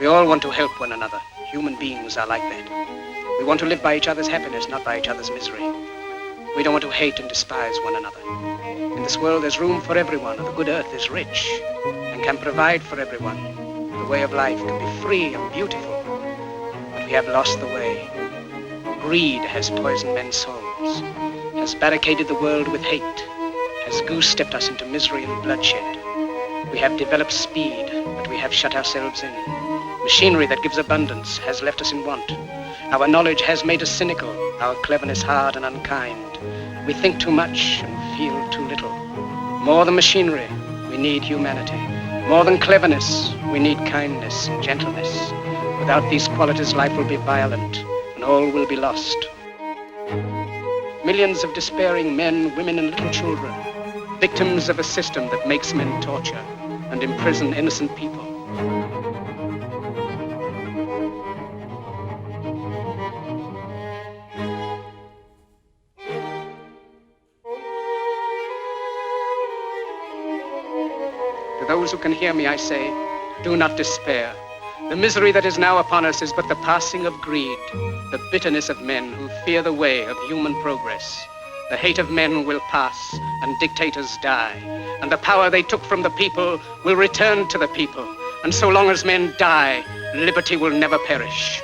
We all want to help one another. Human beings are like that. We want to live by each other's happiness, not by each other's misery. We don't want to hate and despise one another. In this world, there's room for everyone, and the good earth is rich and can provide for everyone. The way of life can be free and beautiful, but we have lost the way. Greed has poisoned men's souls, has barricaded the world with hate, has goose-stepped us into misery and bloodshed. We have developed speed, but we have shut ourselves in. Machinery that gives abundance has left us in want. Our knowledge has made us cynical, our cleverness hard and unkind. We think too much and feel too little. More than machinery, we need humanity. More than cleverness, we need kindness and gentleness. Without these qualities, life will be violent and all will be lost. Millions of despairing men, women, and little children, victims of a system that makes men torture and imprison innocent people. To those who can hear me, I say, do not despair. The misery that is now upon us is but the passing of greed, the bitterness of men who fear the way of human progress. The hate of men will pass and dictators die, and the power they took from the people will return to the people. And so long as men die, liberty will never perish.